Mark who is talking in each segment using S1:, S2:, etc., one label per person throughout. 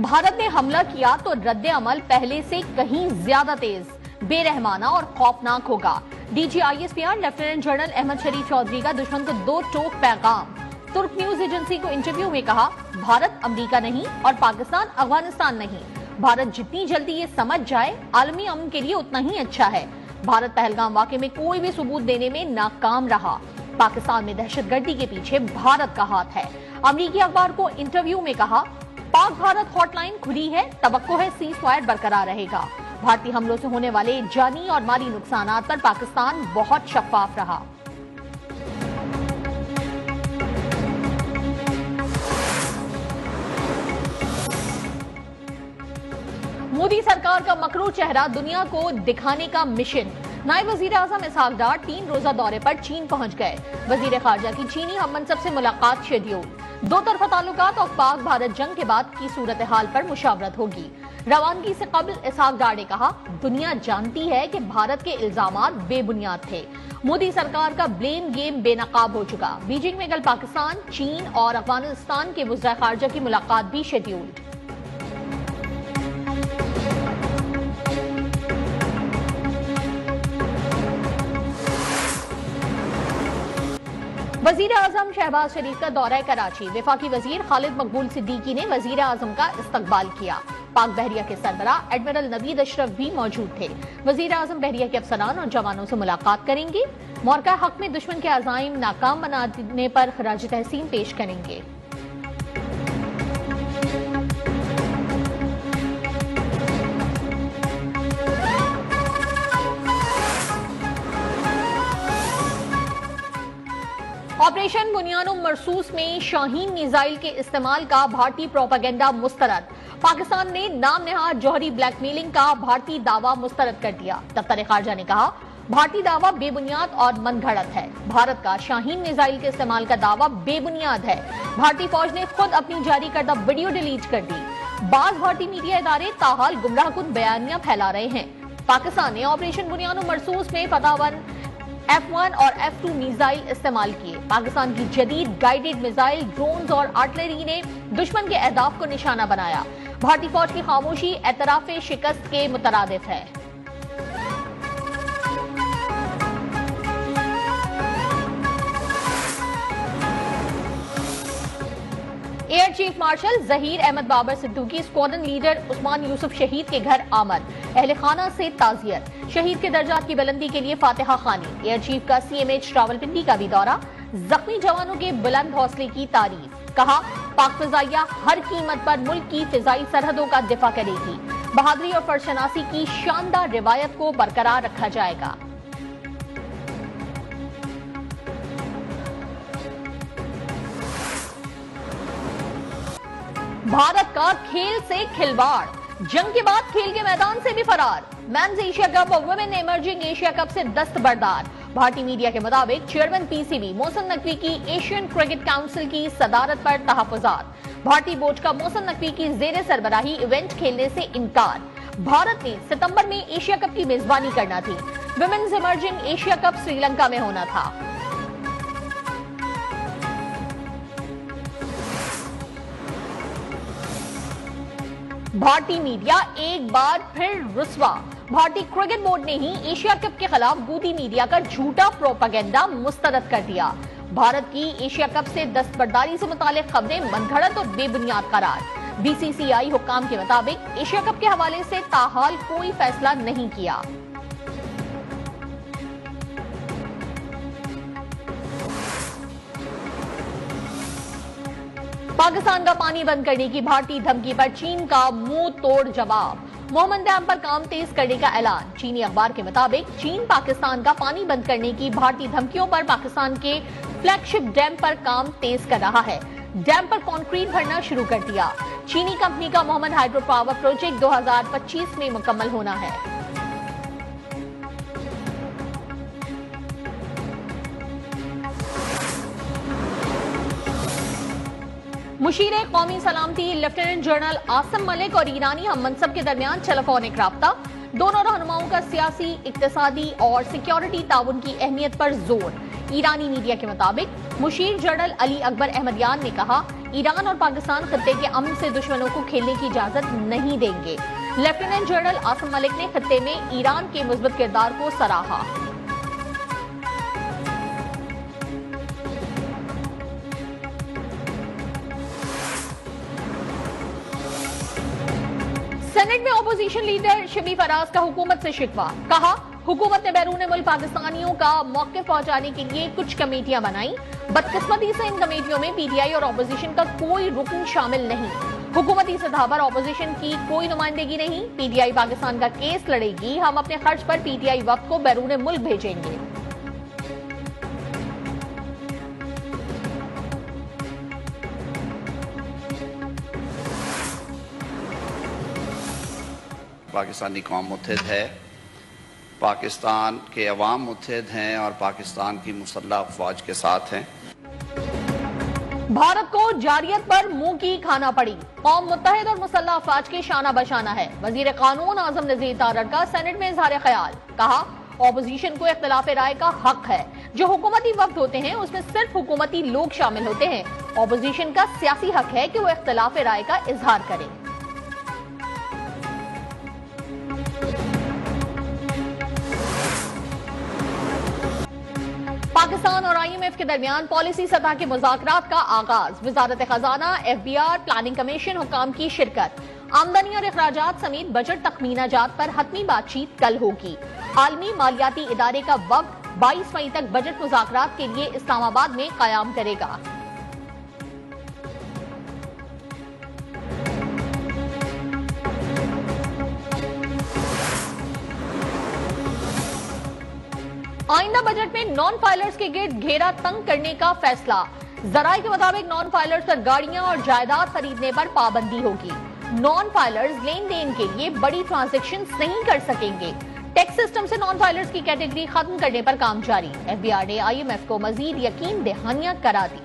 S1: भारत ने हमला किया तो रद्द अमल पहले से कहीं ज्यादा तेज, बेरहमाना और खौफनाक होगा। DG ISPR lieutenant general Ahmad Sharif Chaudhry का दुश्मन को दो टोक पैगाम। तुर्क न्यूज एजेंसी को इंटरव्यू में कहा, भारत अमेरिका नहीं और पाकिस्तान अफगानिस्तान नहीं। भारत जितनी जल्दी ये समझ जाए आलमी अमन के लिए उतना ही अच्छा है। भारत पहलगाम वाकये में कोई भी सबूत देने में नाकाम रहा। पाकिस्तान में दहशतगर्दी के पीछे भारत का हाथ है। अमेरिकी अखबार को इंटरव्यू में कहा, पाक भारत हॉटलाइन खुली है, तवक्को है सीज फायर बरकरार रहेगा। भारतीय हमलों से होने वाले जानी और माली नुकसान पर पाकिस्तान बहुत शफाफ रहा। मोदी सरकार का मकरू चेहरा दुनिया को दिखाने का मिशन। नायब वजीर आजम इसहाक डार 3 रोजा दौरे पर चीन पहुंच गए। वजीर खारजा की चीनी हम मनसब से मुलाकात शेड्यूल। दो तरफा ताल्लुकात और पाक भारत जंग के बाद की सूरत हाल पर मुशावरत होगी। रवानगी से कबल इसहाक डार ने कहा, दुनिया जानती है कि भारत के इल्जामात बेबुनियाद थे। मोदी सरकार का ब्लेम गेम बेनकाब हो चुका। बीजिंग में कल पाकिस्तान, चीन और अफगानिस्तान के वज़ीर खारजा की मुलाकात भी शेड्यूल्ड। वजीर आजम शहबाज शरीफ का दौरा कराची। वफाकी वजीर खालिद मकबूल सिद्दीकी ने वजीर आजम का इस्तकबाल किया। पाक बहरिया के सरबराह एडमिरल नवीद अशरफ भी मौजूद थे। वजीर आजम बहरिया के अफसरान और जवानों से मुलाकात करेंगे। मौका हक में दुश्मन के अज़ाइम नाकाम बनाने पर खराज तहसीन पेश करेंगे। ऑपरेशन बुनियानो मरसूस में शाहीन मिसाइल के इस्तेमाल का भारतीय प्रोपेगेंडा मुस्तरद। पाकिस्तान ने नाम नेहाद जौहरी ब्लैकमेलिंग का भारतीय दावा मुस्तरद कर दिया। दफ्तर खारजा ने कहा, भारतीय दावा बेबुनियाद और मनगढ़ंत है। भारत का शाहीन मिसाइल के इस्तेमाल का दावा बेबुनियाद है। भारतीय फौज ने खुद अपनी जारी करदा वीडियो डिलीट कर दी। बाज भारतीय मीडिया इदारे ताहाल गुमराहकुन बयानियां फैला रहे हैं। पाकिस्तान ने ऑपरेशन बुनियानो मरसूस में फतावन F1 और F2 मिसाइल इस्तेमाल किए। पाकिस्तान की जदीद गाइडेड मिसाइल, ड्रोन्स और आर्टिलरी ने दुश्मन के अहदाफ को निशाना बनाया। भारतीय फौज की खामोशी एतराफे शिकस्त के मुतरादिफ है। Air chief marshal Zaheer Ahmad Babar Siddiqui squadron leader Usman Yusuf शहीद के घर आमद। अहले खाना से ताजियत। शहीद के दर्जात की बुलंदी के लिए फातिहा खानी। एयर चीफ का CMH रावलपिंडी का भी दौरा। जख्मी जवानों के बुलंद हौसले की तारीफ। कहा, पाक फिजाइया हर कीमत पर मुल्क की फिजाई सरहदों का दिफा करेगी। बहादुरी और फरशनासी की शानदार रिवायत को बरकरार रखा जाएगा। भारत का खेल से खिलवाड़, जंग के बाद खेल के मैदान से भी फरार। मेंस एशिया कप और वुमेन इमर्जिंग एशिया कप से दस्तबरदार। भारतीय मीडिया के मुताबिक चेयरमैन PCB मोहसिन नकवी की एशियन क्रिकेट काउंसिल की सदारत पर तहफुजात। भारतीय बोर्ड का मोहसिन नकवी की जेर सरबराही इवेंट खेलने से इनकार। भारत ने सितंबर में एशिया कप की मेजबानी करना थी। Women's emerging Asia cup Sri Lanka में होना था। भारतीय मीडिया एक बार फिर रुस्वा। भारतीय क्रिकेट बोर्ड ने ही एशिया कप के खिलाफ गोदी मीडिया का झूठा प्रोपेगेंडा मुस्तरद कर दिया। भारत की एशिया कप से दस्तबरदारी से मुतालिक खबरें मनगढ़ंत और बेबुनियाद करार। BCCI हुक्काम के मुताबिक एशिया कप के हवाले से ताहाल कोई फैसला नहीं किया। पाकिस्तान का पानी बंद करने की भारतीय धमकी पर चीन का मुंह तोड़ जवाब। मोहम्मद डैम पर काम तेज करने का ऐलान। चीनी अखबार के मुताबिक चीन पाकिस्तान का पानी बंद करने की भारतीय धमकियों पर पाकिस्तान के फ्लैगशिप डैम पर काम तेज कर रहा है। डैम पर कंक्रीट भरना शुरू कर दिया। चीनी कंपनी का मोहम्मद हाइड्रो पावर प्रोजेक्ट 2025 में मुकम्मल होना है। मुशीर कौमी सलामती लेफ्टिनेंट जनरल आसिम मलिक और ईरानी हम मनसब के दरमियान टेलीफोनिक राब्ता। दोनों रहनुमाओं का सियासी, इक्तिसादी और सिक्योरिटी ताउन की अहमियत पर जोर। ईरानी मीडिया के मुताबिक मुशीर जनरल अली अकबर अहमदियान ने कहा, ईरान और पाकिस्तान खत्ते के अमन से दुश्मनों को खेलने की इजाजत नहीं देंगे। लेफ्टिनेंट जनरल आसिम मलिक ने खत्ते में ईरान के मुस्बत किरदार को सराहा। सेनेट में ऑपोजिशन लीडर शमी फराज का हुकूमत से शिकवा। कहा, हुकूमत ने बैरून मुल्क पाकिस्तानियों का मौक़िफ़ पहुंचाने के लिए कुछ कमेटियां बनाई। बदकिस्मती से इन कमेटियों में पीटीआई और ऑपोजिशन का कोई रुकन शामिल नहीं। हुकूमती सतह पर ऑपोजिशन की कोई नुमाइंदगी नहीं। पीटीआई पाकिस्तान का केस लड़ेगी। हम अपने खर्च पर पीटीआई वफ्द को बैरून मुल्क भेजेंगे।
S2: पाकिस्तानी कौम मुत्तहिद है, पाकिस्तान के अवाम मुत्तहिद हैं और पाकिस्तान की मुसल्लह अफवाज के साथ हैं।
S1: भारत को जारियत पर मुंह की खाना पड़ी। कौम मुत्तहिद और मुसल्लह अफवाज के शाना बशाना है। वजीर कानून आजम नजीर तारड़ का सेनेट में इजहार ख्याल। कहा, ऑपोजिशन को इख्तिलाफ राय का हक है। जो हुकूमती वक्त होते हैं उसमें सिर्फ हुकूमती लोग शामिल होते हैं। ऑपोजिशन का सियासी हक है कि वो इख्तिलाफ राय का इजहार करे। पाकिस्तान और आईएमएफ के दरमियान पॉलिसी सतह के मुज़ाकरात का आगाज। वजारत खजाना, एफबीआर, प्लानिंग कमीशन हुकाम की शिरकत। आमदनी और अखराजात समेत बजट तखमीना जात पर हतमी बातचीत कल होगी। आलमी मालियाती इदारे का वफ्द 22 मई तक बजट मुज़ाकरात के लिए इस्लामाबाद में कयाम करेगा। आइंदा बजट में नॉन फाइलर्स के गिर्द घेरा तंग करने का फैसला। जराये के मुताबिक नॉन फाइलर्स पर गाड़ियां और जायदाद खरीदने पर पाबंदी होगी। नॉन फाइलर्स लेन देन के लिए बड़ी ट्रांजैक्शंस नहीं कर सकेंगे। टैक्स सिस्टम से नॉन फाइलर्स की कैटेगरी खत्म करने पर काम जारी। एफबीआर ने आईएमएफ को मजीद यकीन दहानियां करा दी।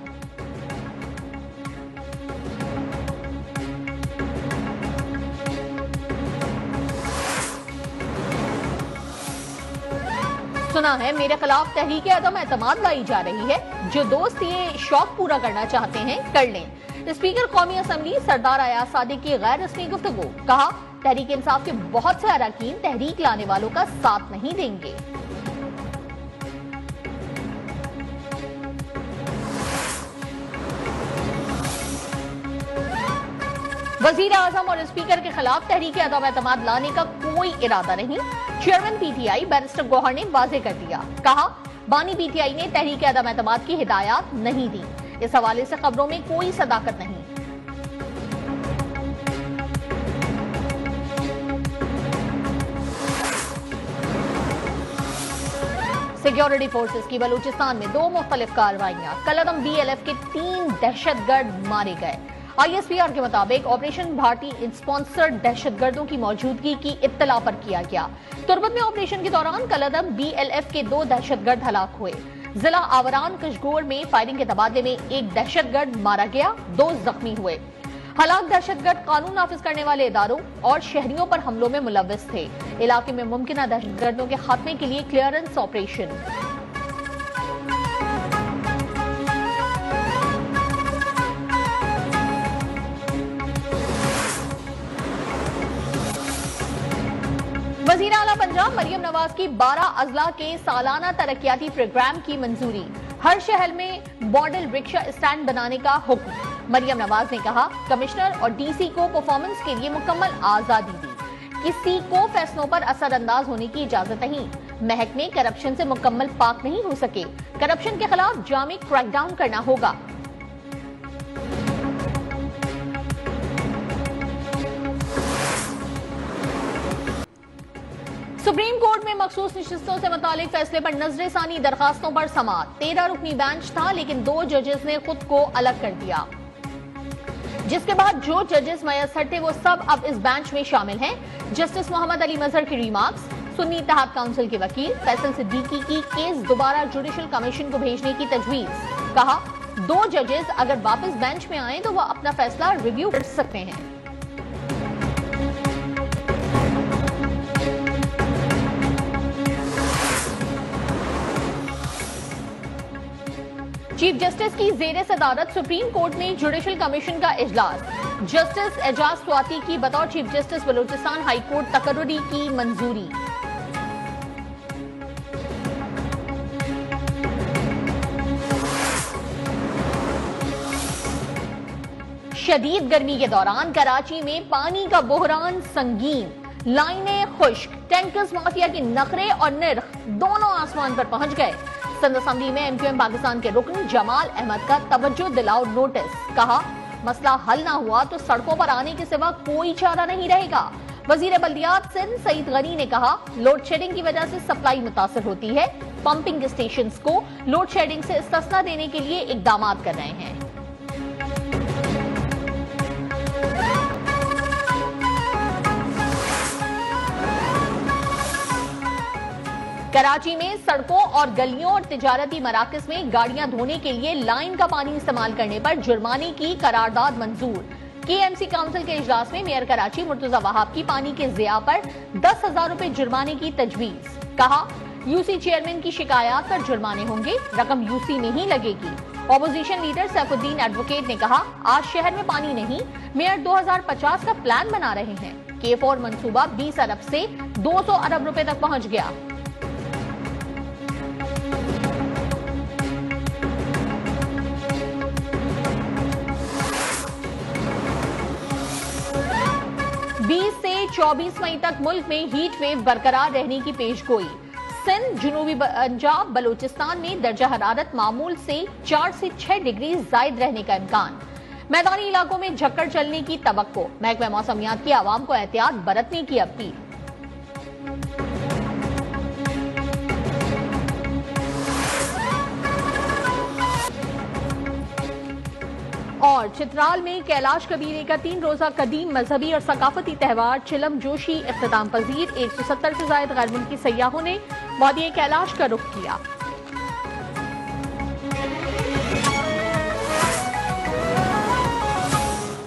S1: सुना है मेरे खिलाफ तहरीके अदम एतमाद लाई जा रही है। जो दोस्त ये शौक पूरा करना चाहते हैं कर लें। स्पीकर कौमी असम्बली सरदार अयाज सादिक की गैर रस्मी गुफ्तगू। कहा, तहरीक इंसाफ के बहुत से अरकान तहरीक लाने वालों का साथ नहीं देंगे। वजीर आजम और स्पीकर के खिलाफ तहरीके अदम एतमाद लाने का कोई इरादा नहीं। चेयरमैन पीटीआई बैरिस्टर गौहर ने वाजे कर दिया। कहा, बानी पीटीआई ने तहरीके अदम एतमाद की हिदायत नहीं दी। इस हवाले से खबरों में कोई सदाकत नहीं। सिक्योरिटी फोर्सेस की बलूचिस्तान में 2 मुख्तलिफ कार्रवाइयां। कलअदम बीएलएफ के 3 दहशतगर्द मारे गए। आईएसपीआर के मुताबिक ऑपरेशन भारतीय स्पॉन्सर्ड दहशतगर्दों की मौजूदगी की इत्तला पर किया गया। तुर्बत में ऑपरेशन के दौरान कलअदम बीएलएफ के 2 दहशतगर्द हलाक हुए। जिला आवरान कशगोर में फायरिंग के तबादले में एक दहशतगर्द मारा गया, 2 जख्मी हुए। हलाक दहशतगर्द कानून नाफिज करने वाले इदारों और शहरियों पर हमलों में मुलव्वस थे। इलाके में मुमकिन दहशतगर्दों के खात्मे के लिए क्लियरेंस ऑपरेशन। वज़ीर आला पंजाब मरियम नवाज की 12 अजला के सालाना तरक्याती प्रोग्राम की मंजूरी। हर शहर में मॉडल रिक्शा स्टैंड बनाने का हुक्म। मरियम नवाज ने कहा, कमिश्नर और डीसी को परफॉर्मेंस के लिए मुकम्मल आजादी दी। किसी को फैसलों पर असरअंदाज होने की इजाजत नहीं। महकमे करप्शन से मुकम्मल पाक नहीं हो सके। करप्शन के खिलाफ जामी क्रैकडाउन करना होगा। सुप्रीम कोर्ट में मखसूस नशिस्तों से मुतालिक फैसले पर नजरसानी दरखास्तों पर समाअत। 13 रुकनी बेंच था लेकिन 2 जजेस ने खुद को अलग कर दिया, जिसके बाद जो जजेस मयसर थे वो सब अब इस बेंच में शामिल हैं। जस्टिस मोहम्मद अली मजहर की रिमार्क्स। सुन्नी इत्तेहाद काउंसिल के वकील फैसल सिद्दीकी की केस दोबारा जुडिशल कमीशन को भेजने की तजवीज। कहा, 2 जजेस अगर वापस बेंच में आए तो वह अपना फैसला रिव्यू कर सकते हैं। चीफ जस्टिस की जेर सदारत सुप्रीम कोर्ट में जुडिशल कमीशन का इजलास। जस्टिस एजाज स्वाति की बतौर chief justice Balochistan high court तकर्रुरी की मंजूरी। शदीद गर्मी के दौरान कराची में पानी का बहरान संगीन, लाइनें खुश्क, टैंकर्स माफिया के नखरे और निर्ख दोनों आसमान पर पहुंच गए। सिंध असेंबली में एमक्यूएम पाकिस्तान के रुकन जमाल अहमद का तवज्जो दिलाओ नोटिस, कहा मसला हल ना हुआ तो सड़कों पर आने के सिवा कोई चारा नहीं रहेगा। वजीर बल्दियात सिंध सईद गनी ने कहा लोड शेडिंग की वजह से सप्लाई मुतासर होती है, पंपिंग स्टेशन को लोड शेडिंग से इस्तिस्ना देने के लिए इकदाम कर रहे हैं। कराची में सड़कों और गलियों और तिजारती मराकज में गाड़ियां धोने के लिए लाइन का पानी इस्तेमाल करने पर जुर्माने की करारदाद मंजूर। केएमसी काउंसिल के इजलास में मेयर कराची मुर्तजा वहाब की पानी के ज़िया पर 10,000 रुपए जुर्माने की तजवीज। कहा यूसी चेयरमैन की शिकायत पर जुर्माने होंगे, रकम यूसी में ही लगेगी। ऑपोजिशन लीडर सैफुद्दीन एडवोकेट ने कहा आज शहर में पानी नहीं, मेयर 2050 का प्लान बना रहे हैं। K4 मंसूबा 20 अरब से 200 अरब रुपए तक पहुंच गया। से 24 मई तक मुल्क में हीट वेव बरकरार रहने की पेशगोई। सिंध, जनूबी पंजाब, बलूचिस्तान में दर्जा हरारत मामूल से 4 से 6 डिग्री जायद रहने का इम्कान। मैदानी इलाकों में झक्कड़ चलने की तवक्को। महकमा मौसमियात की आवाम को एहतियात बरतने की अपील। और चित्राल में कैलाश कबीले का 3 रोजा कदीम मजहबी और सकाफती त्यौहार चिलम जोशी इख्तिताम पजीर। 170 से ज्यादा गैर मुल्की सयाहों ने वादी कैलाश का रुख किया।